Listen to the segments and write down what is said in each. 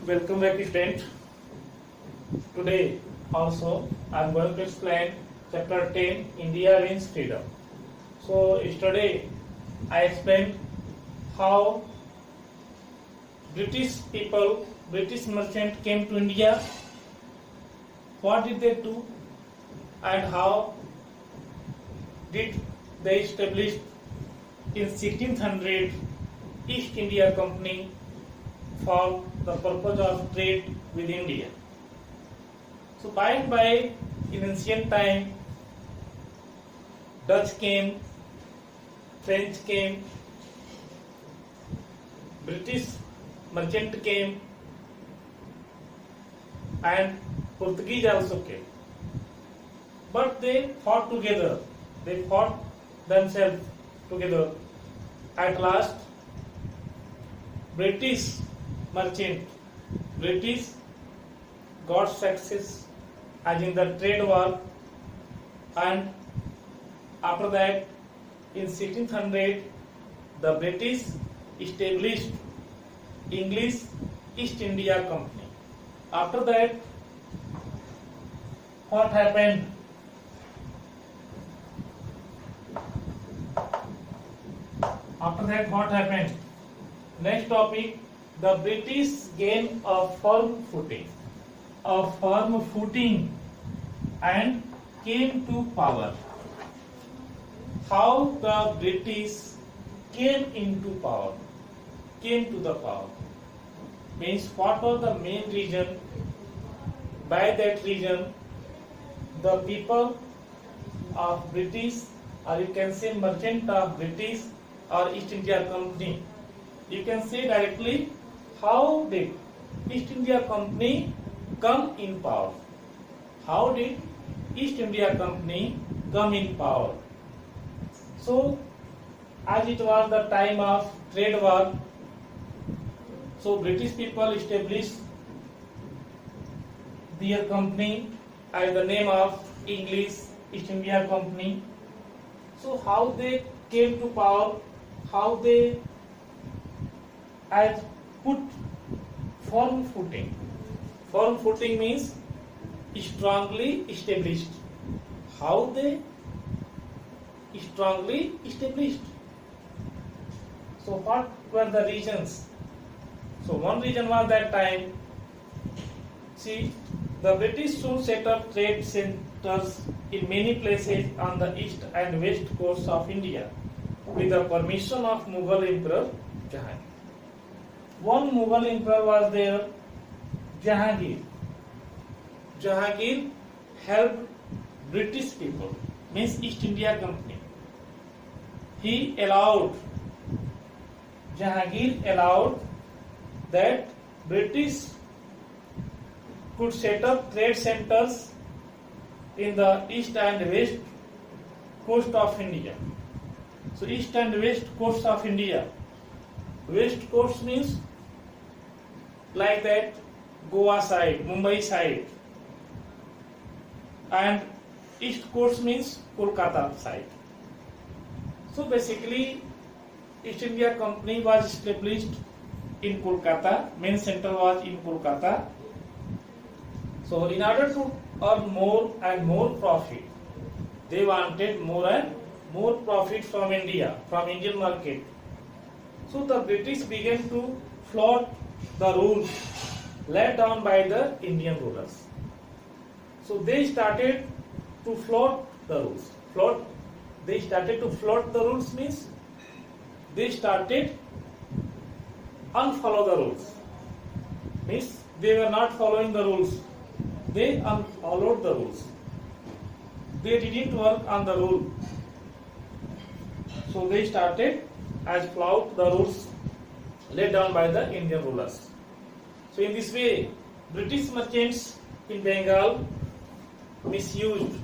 Welcome back student. Today also I am going to explain chapter 10 India Wins Freedom. So yesterday I explained how British merchant came to India, what did they do and how did they establish in 1600 East India Company for the purpose of trade with India. So by and by in ancient time Dutch came, French came, British merchant came and Portuguese also came. But they fought together, they fought themselves together. At last British got success as in the trade war, and after that in 1600 the British established English East India Company. After that what happened? Next topic, the British gained a firm footing and came to power. How the British came to the power means what was the main reason? By that reason the people of British, or you can say merchant of British or East India Company, you can say directly how did East India Company come in power? How did East India Company come in power? So as it was the time of trade war, so British people established their company as the name of English East India Company. So how they came to power? How they had put firm footing. Firm footing means strongly established. How they strongly established? So what were the reasons? So one reason was that time, see, the British soon set up trade centers in many places on the east and west coast of India with the permission of Mughal Emperor Jahangir. One Mughal emperor was there, Jahangir. Jahangir helped British people, means East India Company. Jahangir allowed that British could set up trade centers in the east and west coast of India. So east and west coast of India. West coast means like that Goa side, Mumbai side, and east coast means Kolkata side. So basically East India Company was established in Kolkata, main center was in Kolkata. So in order to earn more and more profit, they wanted more and more profit from India, from Indian market. So the British began to float the rules laid down by the Indian rulers. So they started to float the rules. They started to float the rules means they started unfollow the rules. Means they were not following the rules. They unfollowed the rules. They didn't work on the rule. So they started as flout the rules laid down by the Indian rulers. So in this way, British merchants in Bengal misused.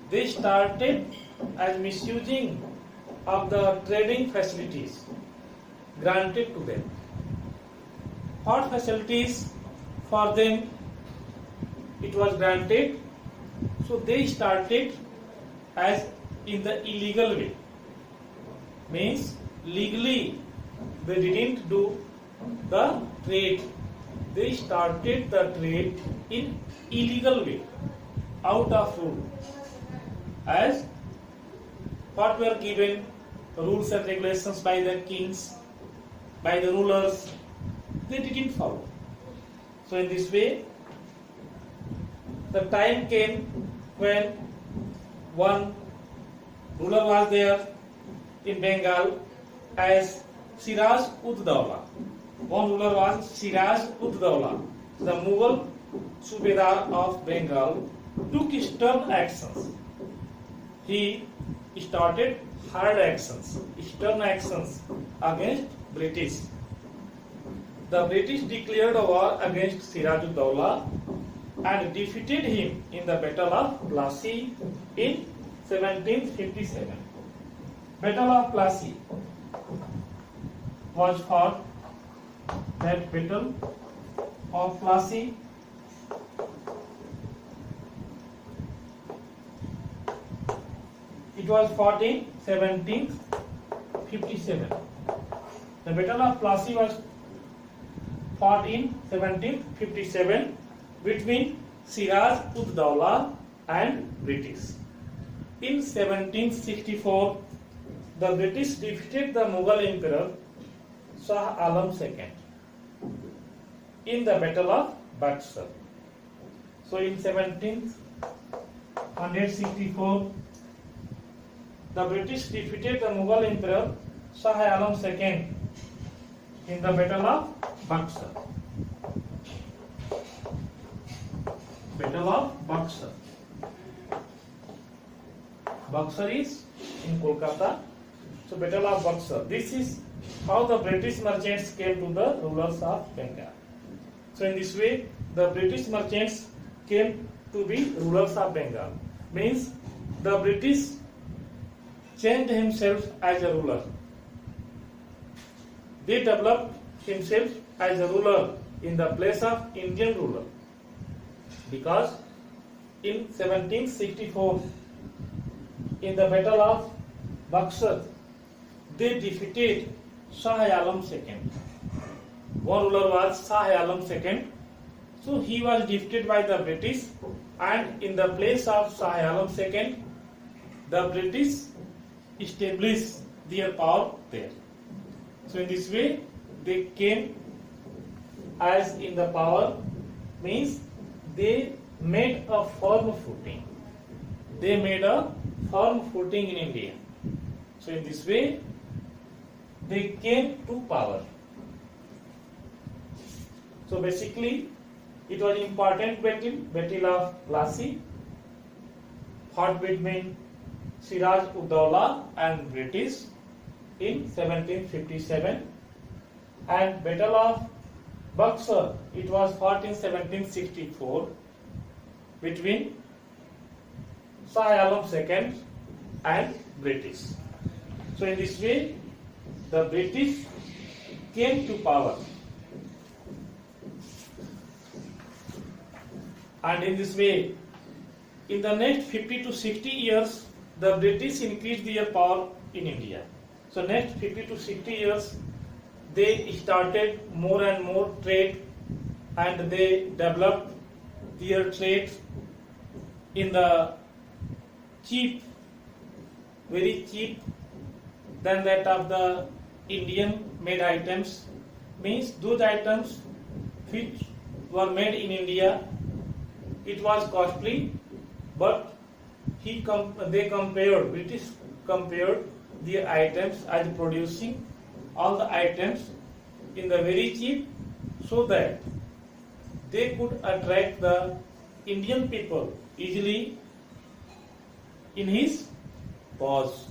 They started as misusing of the trading facilities granted to them. What facilities for them it was granted? So they started as in the illegal way. Means legally they didn't do the trade. They started the trade in illegal way, out of rule. As what were given rules and regulations by the kings, by the rulers, they didn't follow. So in this way, the time came when one ruler was there in Bengal as Siraj ud Dawla. One ruler was Siraj ud Dawla. The Mughal Subedar of Bengal took stern actions. He started hard actions, stern actions against British. The British declared a war against Siraj ud Dawla and defeated him in the Battle of Plassey in 1757. Battle of Plassey was fought. That Battle of Plassey it was fought in 1757. The Battle of Plassey was fought in 1757 between Siraj ud Dawla and British. In 1764, the British defeated the Mughal Emperor Shah Alam II in the Battle of Buxar. So in 1764, the British defeated the Mughal Emperor Shah Alam II in the Battle of Buxar. Battle of Buxar. Buxar is in Kolkata. So Battle of Buxar. This is how the British merchants came to the rulers of Bengal. So in this way, the British merchants came to be rulers of Bengal. Means the British changed himself as a ruler. They developed himself as a ruler in the place of Indian ruler. Because in 1764, in the Battle of Buxar, they defeated Shah Alam II. One ruler was Shah Alam II. So he was defeated by the British, and in the place of Shah Alam II, the British established their power there. So in this way, they came as in the power, means they made a firm footing. They made a firm footing in India. So in this way, they came to power. So basically, it was important battle of Plassey, fought between Siraj ud Dawla and British in 1757, and Battle of Buxar, it was fought in 1764 between Shah Alam II and British. So in this way, the British came to power. And in this way, in the next 50 to 60 years, the British increased their power in India. So next 50 to 60 years, they started more and more trade, and they developed their trade in the cheap, very cheap than that of the Indian made items. Means those items which were made in India, it was costly, but British compared their items as producing all the items in the very cheap, so that they could attract the Indian people easily in his cause.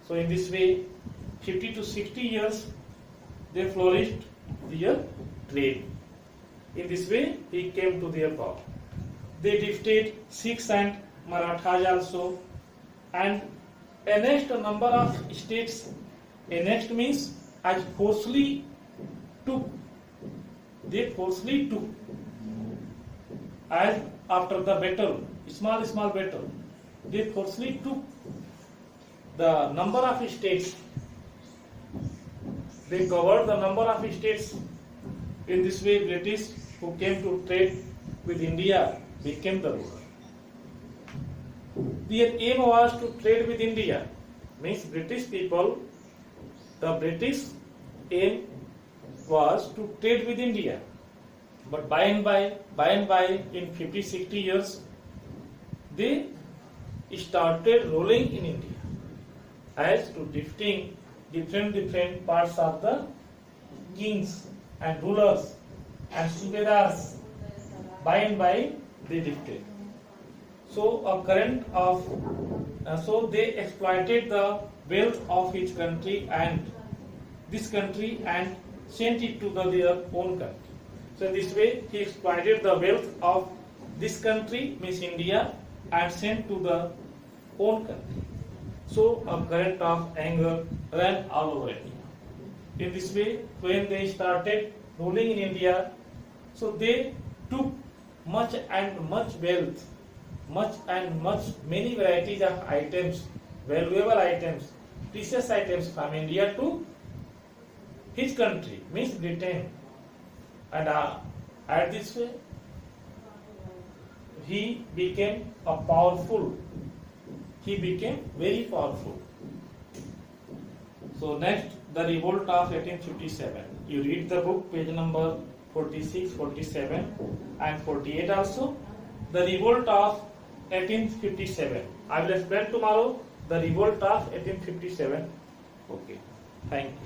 So in this way, 50 to 60 years, they flourished their trade. In this way, he came to their power. They defeated Sikhs and Marathas also, and annexed a number of states. Annexed means as forcibly took. They forcibly took. As after the battle, small battle, they forcibly took the number of states They covered the number of states. In this way, British who came to trade with India became the ruler. Their aim was to trade with India. Means British people, the British aim was to trade with India. But by and by, in 50-60 years, they started ruling in India as to different parts of the kings and rulers and subedars. By and by, they dictate. So they exploited the wealth of each country and this country and sent it to their own country. So in this way, he exploited the wealth of this country, means India, and sent to the own country. So a current of anger ran all over India. In this way, when they started ruling in India, so they took much and much wealth, many varieties of items, valuable items, precious items from India to his country, means Britain. And at this way, he became very powerful. So next, the revolt of 1857. You read the book, page number 46, 47 and 48 also. The revolt of 1857. I will explain tomorrow the revolt of 1857. Okay. Thank you.